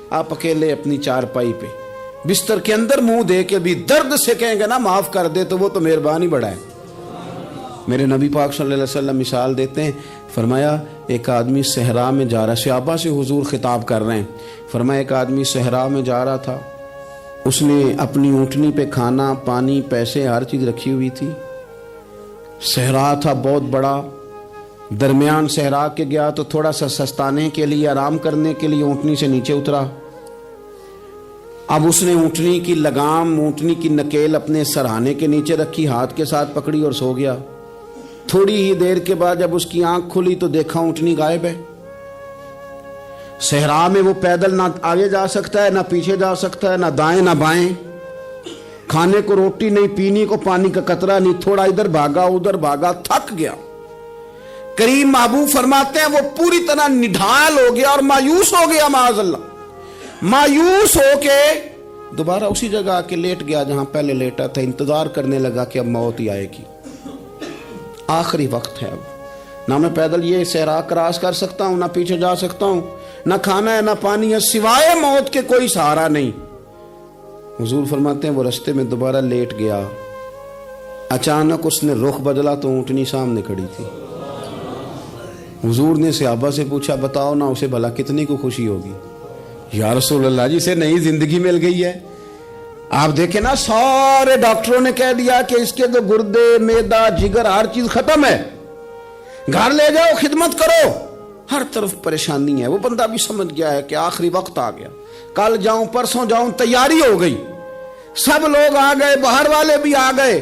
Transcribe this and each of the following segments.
آپ اکیلے اپنی چارپائی پہ بستر کے اندر منہ دے کے بھی درد سے کہیں گے نا معاف کر دے تو وہ تو مہربانی بڑا ہے۔ میرے نبی پاک صلی اللہ علیہ وسلم مثال دیتے ہیں، فرمایا ایک آدمی صحرا میں جا رہا، صحابہ سے حضور خطاب کر رہے ہیں، فرمایا ایک آدمی صحرا میں جا رہا تھا، اس نے اپنی اونٹنی پہ کھانا پانی پیسے ہر چیز رکھی ہوئی تھی، صحرا تھا بہت بڑا، درمیان صحرا کے گیا تو تھوڑا سا سستانے کے لیے آرام کرنے کے لیے اونٹنی سے نیچے اترا۔ اب اس نے اونٹنی کی لگام اونٹنی کی نکیل اپنے سرہانے کے نیچے رکھی، ہاتھ کے ساتھ پکڑی اور سو گیا۔ تھوڑی ہی دیر کے بعد جب اس کی آنکھ کھلی تو دیکھا اونٹنی غائب ہے۔ صحرا میں وہ پیدل نہ آگے جا سکتا ہے نہ پیچھے جا سکتا ہے، نہ دائیں نہ بائیں، کھانے کو روٹی نہیں، پینے کو پانی کا قطرہ نہیں، تھوڑا ادھر بھاگا ادھر بھاگا، تھک گیا۔ کریم محبوب فرماتے ہیں وہ پوری طرح نڈھال ہو گیا اور مایوس ہو گیا، معاذ اللہ، مایوس ہو کے دوبارہ اسی جگہ آ کے لیٹ گیا جہاں پہلے لیٹا تھا، انتظار کرنے لگا کہ اب موت ہی آئے گی، آخری وقت ہے، اب نہ میں پیدل یہ صحرا کراس کر سکتا ہوں، نہ پیچھے جا سکتا ہوں، نہ کھانا ہے نہ پانی ہے، سوائے موت کے کوئی سہارا نہیں۔ حضور فرماتے ہیں وہ رستے میں دوبارہ لیٹ گیا، اچانک اس نے رخ بدلا تو اونٹنی سامنے کھڑی تھی۔ حضور نے صحابہ سے پوچھا بتاؤ نا اسے بھلا کتنی کو خوشی ہوگی؟ یا رسول اللہ جسے نئی زندگی مل گئی ہے۔ آپ دیکھیں نا سارے ڈاکٹروں نے کہہ دیا کہ اس کے تو گردے معدہ جگر ہر چیز ختم ہے، گھر لے جاؤ خدمت کرو، ہر طرف پریشانی ہے۔ وہ بندہ بھی سمجھ گیا ہے کہ آخری وقت آ گیا، کل جاؤں پرسوں جاؤں، تیاری ہو گئی، سب لوگ آ گئے، باہر والے بھی آ گئے،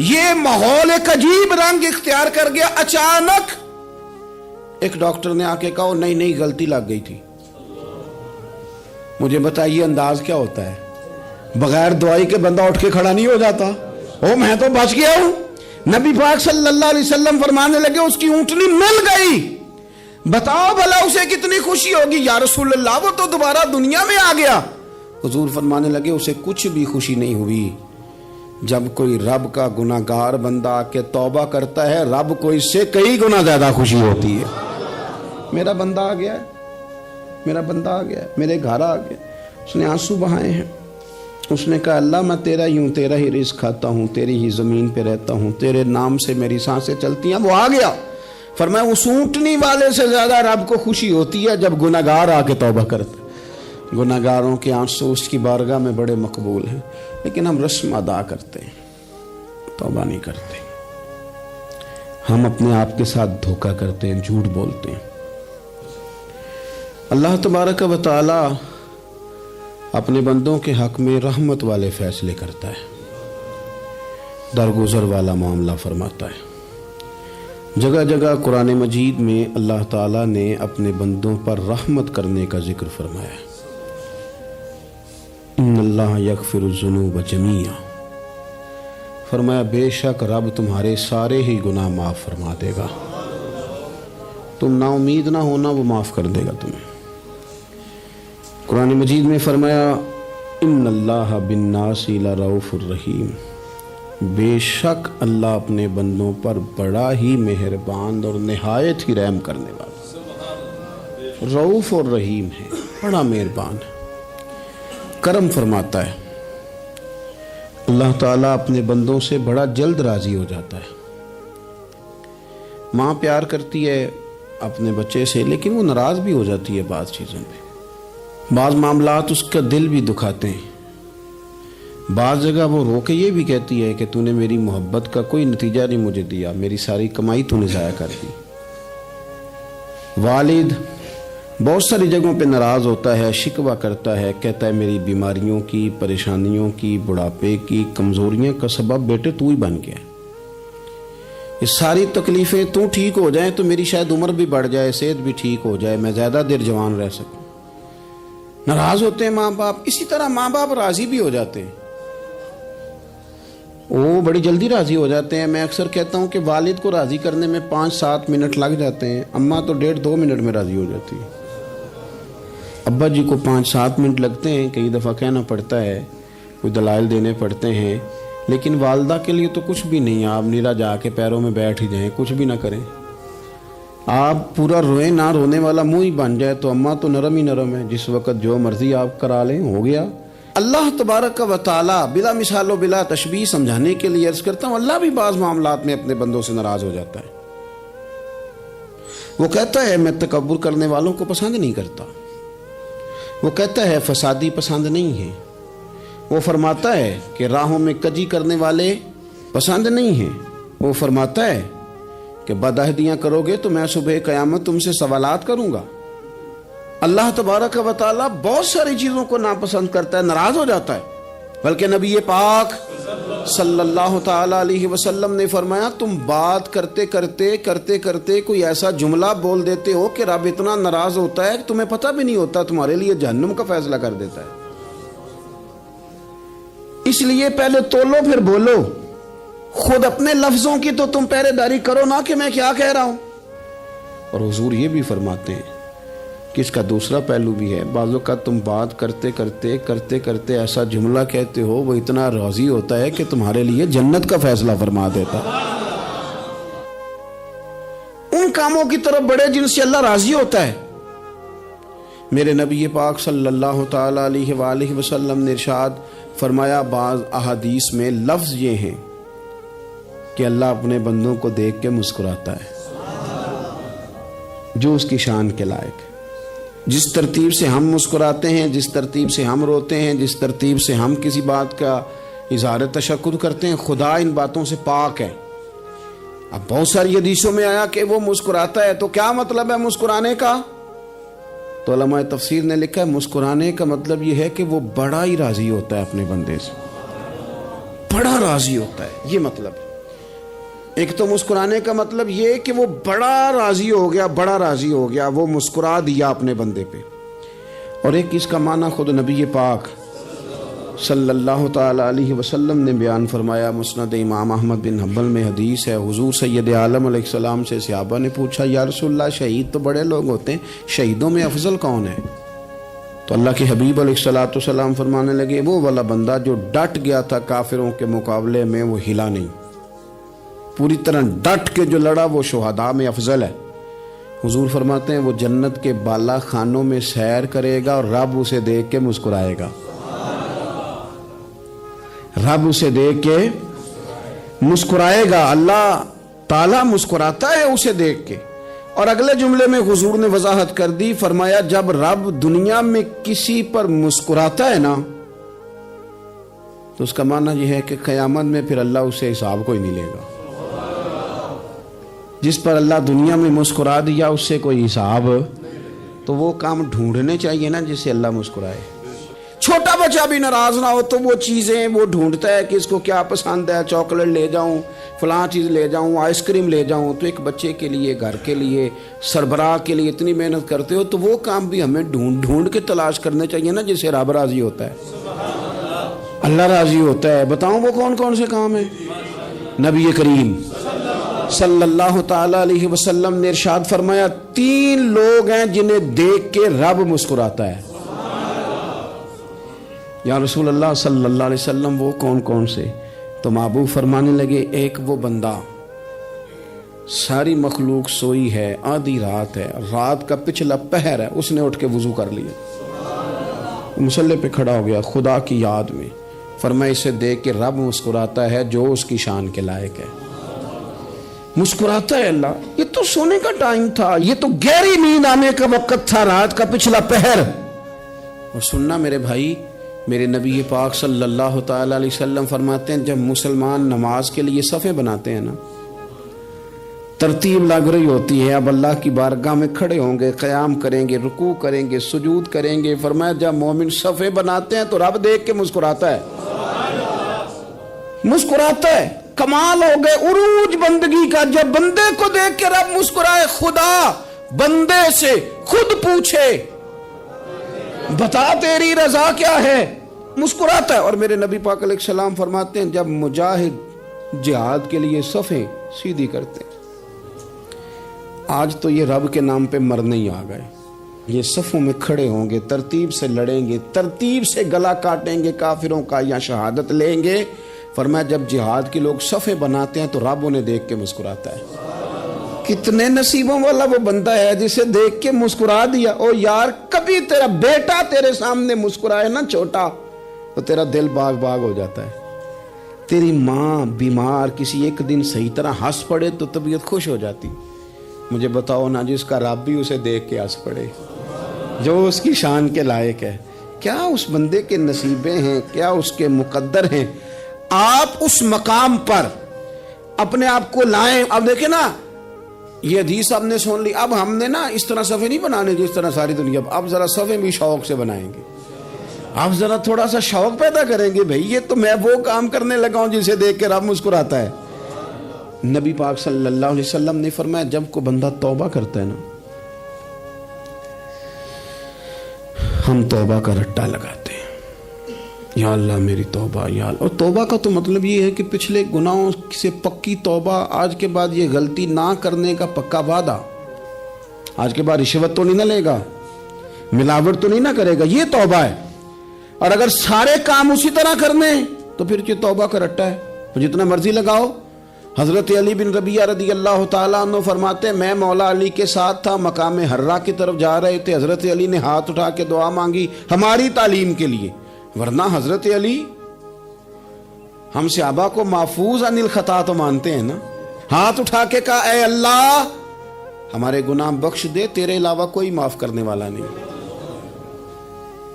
یہ ماحول ایک عجیب رنگ اختیار کر گیا۔ اچانک ایک ڈاکٹر نے آ کے کہا نہیں نہیں غلطی لگ گئی تھی۔ مجھے بتائیے انداز کیا ہوتا ہے؟ بغیر دوائی کے بندہ اٹھ کے کھڑا نہیں ہو جاتا، او میں تو بچ گیا ہوں۔ نبی پاک صلی اللہ علیہ وسلم فرمانے لگے اس کی اونٹنی مل گئی، بتاؤ بھلا اسے کتنی خوشی ہوگی؟ یا رسول اللہ وہ تو دوبارہ دنیا میں آ گیا۔ حضور فرمانے لگے اسے کچھ بھی خوشی نہیں ہوئی۔ جب کوئی رب کا گناہگار بندہ آ کے توبہ کرتا ہے، رب کو اس سے کئی گنا زیادہ خوشی ہوتی ہے۔ میرا بندہ آ گیا ہے، میرا بندہ آ گیا ہے، میرے گھر آ گیا۔ اس نے آنسو بہائے ہیں، اس نے کہا اللہ میں تیرا ہی ہوں، تیرا ہی رزق کھاتا ہوں، تیری ہی زمین پہ رہتا ہوں، تیرے نام سے میری سانسیں چلتی ہیں۔ وہ آ گیا۔ فرمایا اس اونٹنی والے سے زیادہ رب کو خوشی ہوتی ہے جب گناہگار آ کے توبہ کرتا ہے۔ گناہگاروں کے آنسو اس کی بارگاہ میں بڑے مقبول ہیں، لیکن ہم رسم ادا کرتے ہیں، توبہ نہیں کرتے، ہم اپنے آپ کے ساتھ دھوکہ کرتے ہیں، جھوٹ بولتے ہیں۔ اللہ تبارک و تعالی اپنے بندوں کے حق میں رحمت والے فیصلے کرتا ہے، درگزر والا معاملہ فرماتا ہے۔ جگہ جگہ قرآن مجید میں اللہ تعالیٰ نے اپنے بندوں پر رحمت کرنے کا ذکر فرمایا ہے۔ ان اللہ یغفر الذنوب جمیعا، فرمایا بے شک رب تمہارے سارے ہی گناہ معاف فرما دے گا، تم نا امید نہ ہونا، وہ معاف کر دے گا تمہیں۔ قرآن مجید میں فرمایا ان اللہ بالناس لرؤوف الرحیم، بے شک اللہ اپنے بندوں پر بڑا ہی مہربان اور نہایت ہی رحم کرنے والا، رؤوف اور رحیم ہے، بڑا مہربان ہے، کرم فرماتا ہے۔ اللہ تعالیٰ اپنے بندوں سے بڑا جلد راضی ہو جاتا ہے۔ ماں پیار کرتی ہے اپنے بچے سے، لیکن وہ ناراض بھی ہو جاتی ہے بعض چیزوں پہ، بعض معاملات اس کا دل بھی دکھاتے ہیں، بعض جگہ وہ رو کے یہ بھی کہتی ہے کہ تو نے میری محبت کا کوئی نتیجہ نہیں مجھے دیا، میری ساری کمائی تو نے ضائع کر دی۔ والد بہت ساری جگہوں پہ ناراض ہوتا ہے، شکوہ کرتا ہے، کہتا ہے میری بیماریوں کی، پریشانیوں کی، بڑھاپے کی، کمزوریاں کا سبب بیٹے تو ہی بن گیا، یہ ساری تکلیفیں تو ٹھیک ہو جائیں تو میری شاید عمر بھی بڑھ جائے، صحت بھی ٹھیک ہو جائے، میں زیادہ دیر جوان رہ سکوں۔ ناراض ہوتے ہیں ماں باپ، اسی طرح ماں باپ راضی بھی ہو جاتے ہیں، وہ بڑی جلدی راضی ہو جاتے ہیں۔ میں اکثر کہتا ہوں کہ والد کو راضی کرنے میں 5-7 منٹ لگ جاتے ہیں، اماں تو 1.5-2 منٹ میں راضی ہو جاتی ہے۔ ابا جی کو 5-7 منٹ لگتے ہیں، کئی دفعہ کہنا پڑتا ہے، کوئی دلائل دینے پڑتے ہیں، لیکن والدہ کے لیے تو کچھ بھی نہیں، آپ نیلا جا کے پیروں میں بیٹھ ہی جائیں، کچھ بھی نہ کریں، آپ پورا روئیں نہ رونے والا منہ ہی بن جائے تو اماں تو نرم ہی نرم ہے، جس وقت جو مرضی آپ کرا لیں ہو گیا۔ اللہ تبارک و تعالی بلا مثال و بلا تشبیہ سمجھانے کے لیے عرض کرتا ہوں، اللہ بھی بعض معاملات میں اپنے بندوں سے ناراض ہو جاتا ہے۔ وہ کہتا ہے میں تکبر کرنے والوں کو پسند نہیں کرتا، وہ کہتا ہے فسادی پسند نہیں ہے، وہ فرماتا ہے کہ راہوں میں کجی کرنے والے پسند نہیں ہیں، وہ فرماتا ہے کہ بدعہدیاں کرو گے تو میں صبح قیامت تم سے سوالات کروں گا۔ اللہ تبارک و تعالیٰ بہت ساری چیزوں کو ناپسند کرتا ہے، ناراض ہو جاتا ہے۔ بلکہ نبی پاک صلی اللہ تعالی علیہ وسلم نے فرمایا تم بات کرتے کرتے کوئی ایسا جملہ بول دیتے ہو کہ رب اتنا ناراض ہوتا ہے کہ تمہیں پتہ بھی نہیں ہوتا، تمہارے لیے جہنم کا فیصلہ کر دیتا ہے۔ اس لیے پہلے تولو پھر بولو، خود اپنے لفظوں کی تو تم پہرے داری کرو نا کہ میں کیا کہہ رہا ہوں۔ اور حضور یہ بھی فرماتے ہیں کہ اس کا دوسرا پہلو بھی ہے، بعض اوقات تم بات کرتے ایسا جملہ کہتے ہو وہ اتنا راضی ہوتا ہے کہ تمہارے لیے جنت کا فیصلہ فرما دیتا ہے۔ ان کاموں کی طرف بڑے جن سے اللہ راضی ہوتا ہے۔ میرے نبی پاک صلی اللہ تعالی علیہ وآلہ وسلم نے ارشاد فرمایا، بعض احادیث میں لفظ یہ ہیں کہ اللہ اپنے بندوں کو دیکھ کے مسکراتا ہے جو اس کی شان کے لائق ہے۔ جس ترتیب سے ہم مسکراتے ہیں، جس ترتیب سے ہم روتے ہیں، جس ترتیب سے ہم کسی بات کا اظہار تشکر کرتے ہیں، خدا ان باتوں سے پاک ہے۔ اب بہت ساری حدیثوں میں آیا کہ وہ مسکراتا ہے، تو کیا مطلب ہے مسکرانے کا؟ تو علماء تفسیر نے لکھا ہے مسکرانے کا مطلب یہ ہے کہ وہ بڑا ہی راضی ہوتا ہے اپنے بندے سے، بڑا راضی ہوتا ہے، یہ مطلب ہے۔ ایک تو مسکرانے کا مطلب یہ کہ وہ بڑا راضی ہو گیا، وہ مسکرا دیا اپنے بندے پہ۔ اور ایک اس کا معنی خود نبی پاک صلی اللہ تعالی علیہ وسلم نے بیان فرمایا۔ مسند امام احمد بن حنبل میں حدیث ہے، حضور سید عالم علیہ السلام سے صحابہ نے پوچھا یا رسول اللہ شہید تو بڑے لوگ ہوتے ہیں، شہیدوں میں افضل کون ہے؟ تو اللہ کے حبیب علیہ السلام فرمانے لگے وہ والا بندہ جو ڈٹ گیا تھا کافروں کے مقابلے میں، وہ ہلا نہیں، پوری طرح ڈٹ کے جو لڑا وہ شہداء میں افضل ہے۔ حضور فرماتے ہیں وہ جنت کے بالا خانوں میں سیر کرے گا اور رب اسے دیکھ کے مسکرائے گا، رب اسے دیکھ کے مسکرائے گا، اللہ تعالیٰ مسکراتا ہے اسے دیکھ کے۔ اور اگلے جملے میں حضور نے وضاحت کر دی، فرمایا جب رب دنیا میں کسی پر مسکراتا ہے نا تو اس کا معنی یہ ہے کہ قیامت میں پھر اللہ اسے حساب کوئی نہیں لے گا۔ جس پر اللہ دنیا میں مسکرا دیا اس سے کوئی حساب، تو وہ کام ڈھونڈنے چاہیے نا جس سے اللہ مسکرائے۔ چھوٹا بچہ بھی ناراض نہ ہو تو وہ چیزیں وہ ڈھونڈتا ہے کہ اس کو کیا پسند ہے، چاکلیٹ لے جاؤں، فلاں چیز لے جاؤں، آئس کریم لے جاؤں۔ تو ایک بچے کے لیے، گھر کے لیے، سربراہ کے لیے اتنی محنت کرتے ہو تو وہ کام بھی ہمیں ڈھونڈ کے تلاش کرنے چاہیے نا جس سے رب راضی ہوتا ہے، اللہ راضی ہوتا ہے۔ بتاؤں وہ کون کون سے کام ہیں؟ نبی کریم صلی اللہ تعالی علیہ وسلم نے ارشاد فرمایا 3 لوگ ہیں جنہیں دیکھ کے رب مسکراتا ہے۔ یا رسول اللہ صلی اللہ علیہ وسلم وہ کون کون سے؟ تو محبوب فرمانے لگے ایک وہ بندہ ساری مخلوق سوئی ہے، آدھی رات ہے، رات کا پچھلا پہر ہے، اس نے اٹھ کے وضو کر لیا، مصلی پہ کھڑا ہو گیا خدا کی یاد میں، فرمایا اسے دیکھ کے رب مسکراتا ہے جو اس کی شان کے لائق ہے، مسکراتا ہے اللہ۔ یہ تو سونے کا ٹائم تھا، یہ تو گہری نیند آنے کا وقت تھا، رات کا پچھلا پہر۔ اور سننا میرے بھائی، میرے نبی پاک صلی اللہ تعالی علیہ وسلم فرماتے ہیں جب مسلمان نماز کے لیے صفیں بناتے ہیں نا، ترتیب لگ رہی ہوتی ہے، اب اللہ کی بارگاہ میں کھڑے ہوں گے، قیام کریں گے، رکوع کریں گے، سجود کریں گے، فرمایا جب مومن صفیں بناتے ہیں تو رب دیکھ کے مسکراتا ہے، مسکراتا ہے۔ کمال ہو گئے عروج بندگی کا، جب بندے کو دیکھ کے رب مسکرائے، خدا بندے سے خود پوچھے بتا تیری رضا کیا ہے، مسکراتا ہے۔ اور میرے نبی پاک علیہ السلام فرماتے ہیں جب مجاہد جہاد کے لیے صفیں سیدھی کرتے ہیں، آج تو یہ رب کے نام پہ مرنے ہی آ گئے، یہ صفوں میں کھڑے ہوں گے، ترتیب سے لڑیں گے، ترتیب سے گلا کاٹیں گے کافروں کا یا شہادت لیں گے۔ فرمایا جب جہاد کے لوگ صفیں بناتے ہیں تو رب انہیں دیکھ کے مسکراتا ہے، کتنے نصیبوں والا وہ بندہ ہے جسے دیکھ کے مسکرا دیا. او یار کبھی تیرا بیٹا تیرے سامنے مسکرائے نا چھوٹا تو تیرا دل باغ باغ ہو جاتا ہے. تیری ماں بیمار کسی ایک دن صحیح طرح ہنس پڑے تو طبیعت خوش ہو جاتی. مجھے بتاؤ نا جس کا رب بھی اسے دیکھ کے ہنس پڑے جو اس کی شان کے لائق ہے. کیا اس بندے کے نصیبیں ہیں, کیا اس کے مقدر ہیں. آپ اس مقام پر اپنے آپ کو لائیں. اب دیکھیں نا یہ حدیث آپ نے سن لی. اب ہم نے نا اس طرح صفحے نہیں بنانے جس طرح ساری دنیا. اب ذرا صفحے بھی شوق سے بنائیں گے. آپ ذرا تھوڑا سا شوق پیدا کریں گے. بھئی یہ تو میں وہ کام کرنے لگا ہوں جسے دیکھ کے رب مسکراتا ہے. نبی پاک صلی اللہ علیہ وسلم نے فرمایا جب کوئی بندہ توبہ کرتا ہے نا, ہم توبہ کا رٹا لگاتے ہیں, یا اللہ میری توبہ یا اللہ. اور توبہ کا تو مطلب یہ ہے کہ پچھلے گناہوں سے پکی توبہ, آج کے بعد یہ غلطی نہ کرنے کا پکا وعدہ. آج کے بعد رشوت تو نہیں نہ لے گا, ملاوٹ تو نہیں نہ کرے گا, یہ توبہ ہے. اور اگر سارے کام اسی طرح کرنے تو پھر یہ توبہ کا رٹا ہے, جتنا مرضی لگاؤ. حضرت علی بن ربیعہ رضی اللہ تعالیٰ عنہ فرماتے میں مولا علی کے ساتھ تھا, مقام حرہ کی طرف جا رہے تھے. حضرت علی نے ہاتھ اٹھا کے دعا مانگی ہماری تعلیم کے لیے, ورنہ حضرت علی ہم صحابہ کو محفوظ عن الخطا تو مانتے ہیں نا. ہاتھ اٹھا کے کہا اے اللہ ہمارے گناہ بخش دے, تیرے علاوہ کوئی معاف کرنے والا نہیں.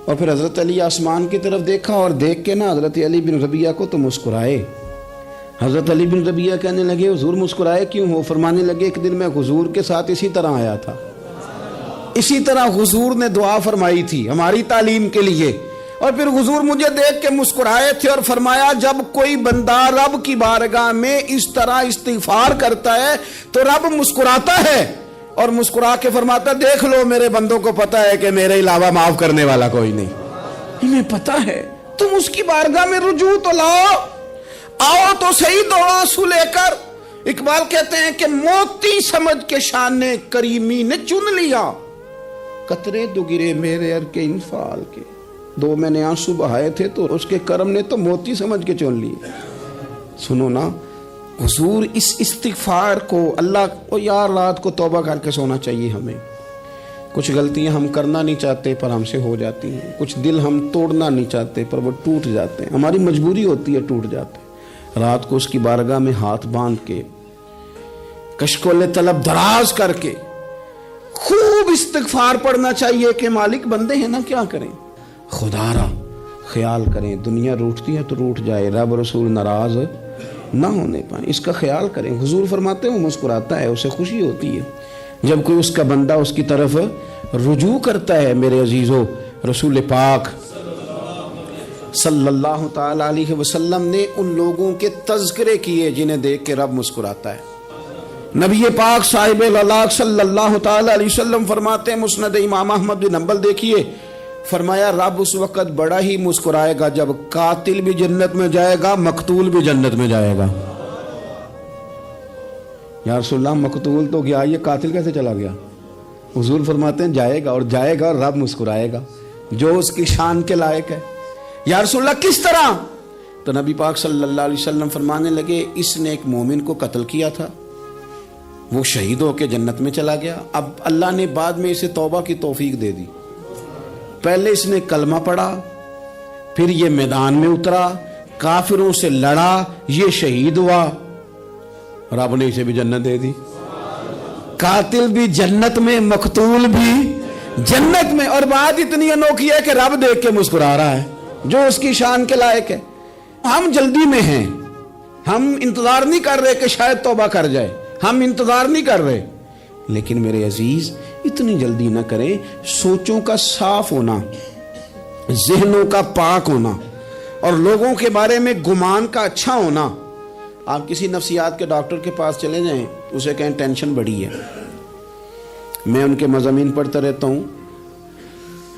اور پھر حضرت علی آسمان کی طرف دیکھا اور دیکھ کے نا حضرت علی بن ربیعہ کو تو مسکرائے. حضرت علی بن ربیعہ کہنے لگے حضور مسکرائے کیوں ہو؟ فرمانے لگے ایک دن میں حضور کے ساتھ اسی طرح آیا تھا, اسی طرح حضور نے دعا فرمائی تھی ہماری تعلیم کے لیے, اور پھر حضور مجھے دیکھ کے مسکرائے تھے اور فرمایا جب کوئی بندہ رب کی بارگاہ میں اس طرح استغفار کرتا ہے تو رب مسکراتا ہے اور مسکرا کے فرماتا دیکھ لو میرے بندوں کو پتا ہے کہ میرے علاوہ معاف کرنے والا کوئی نہیں. انہیں پتا ہے, تم اس کی بارگاہ میں رجوع تو لاؤ, آؤ تو صحیح دو آنسو لے کر. اقبال کہتے ہیں کہ موتی سمجھ کے شان کریمی نے چن لیا, قطرے دو گرے میرے ار کے انفال کے. دو میں نے آنسو بہائے تھے تو اس کے کرم نے تو موتی سمجھ کے چن لیے. سنو نا حضور اس استغفار کو اللہ کو یار رات کو توبہ کر کے سونا چاہیے. ہمیں کچھ غلطیاں ہم کرنا نہیں چاہتے پر ہم سے ہو جاتی ہیں, کچھ دل ہم توڑنا نہیں چاہتے پر وہ ٹوٹ جاتے ہیں, ہماری مجبوری ہوتی ہے ٹوٹ جاتے ہیں. رات کو اس کی بارگاہ میں ہاتھ باندھ کے کشکول طلب دراز کر کے خوب استغفار پڑھنا چاہیے کہ مالک بندے ہیں نا کیا کریں, خدا را خیال کریں. دنیا روٹتی ہے تو روٹ جائے, رب رسول ناراض نہ ہونے پائیں, اس کا خیال کریں. حضور فرماتے ہیں وہ مسکراتا ہے, اسے خوشی ہوتی ہے جب کوئی اس کا بندہ اس کی طرف رجوع کرتا ہے. میرے عزیزو رسول پاک صلی اللہ تعالی علیہ وسلم نے ان لوگوں کے تذکرے کیے جنہیں دیکھ کے رب مسکراتا ہے. نبی پاک صاحب الاخلاق صلی اللہ تعالی علیہ وسلم فرماتے ہیں, مسند امام احمد بن حنبل دیکھیے, فرمایا رب اس وقت بڑا ہی مسکرائے گا جب قاتل بھی جنت میں جائے گا, مقتول بھی جنت میں جائے گا. یا رسول اللہ مقتول تو گیا, یہ قاتل کیسے چلا گیا؟ حضور فرماتے ہیں جائے گا, اور جائے گا اور رب مسکرائے گا جو اس کی شان کے لائق ہے. یا رسول اللہ کس طرح؟ تو نبی پاک صلی اللہ علیہ وسلم فرمانے لگے اس نے ایک مومن کو قتل کیا تھا, وہ شہید ہو کے جنت میں چلا گیا. اب اللہ نے بعد میں اسے توبہ کی توفیق دے دی. پہلے اس نے کلمہ پڑھا, پھر یہ میدان میں اترا, کافروں سے لڑا, یہ شہید ہوا, رب نے اسے بھی جنت دے دی. قاتل بھی جنت میں, مقتول بھی جنت میں. اور بات اتنی انوکھی ہے کہ رب دیکھ کے مسکرا رہا ہے جو اس کی شان کے لائق ہے. ہم جلدی میں ہیں, ہم انتظار نہیں کر رہے کہ شاید توبہ کر جائے, ہم انتظار نہیں کر رہے. لیکن میرے عزیز اتنی جلدی نہ کریں. سوچوں کا صاف ہونا, ذہنوں کا پاک ہونا, اور لوگوں کے بارے میں گمان کا اچھا ہونا. آپ کسی نفسیات کے ڈاکٹر کے پاس چلے جائیں, اسے کہیں ٹینشن بڑی ہے. میں ان کے مضامین پڑھتا رہتا ہوں,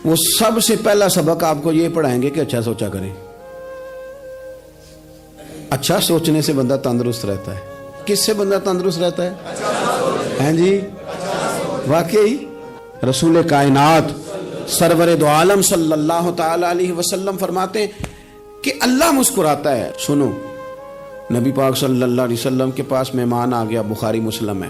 وہ سب سے پہلا سبق آپ کو یہ پڑھائیں گے کہ اچھا سوچا کریں. اچھا سوچنے سے بندہ تندرست رہتا ہے. کس سے بندہ تندرست رہتا ہے؟ ہیں جی واقعی رسول کائنات سرور دو عالم صلی اللہ تعالی علیہ وسلم فرماتے ہیں کہ اللہ مسکراتا ہے. سنو, نبی پاک صلی اللہ علیہ وسلم کے پاس مہمان آ گیا, بخاری مسلم ہے.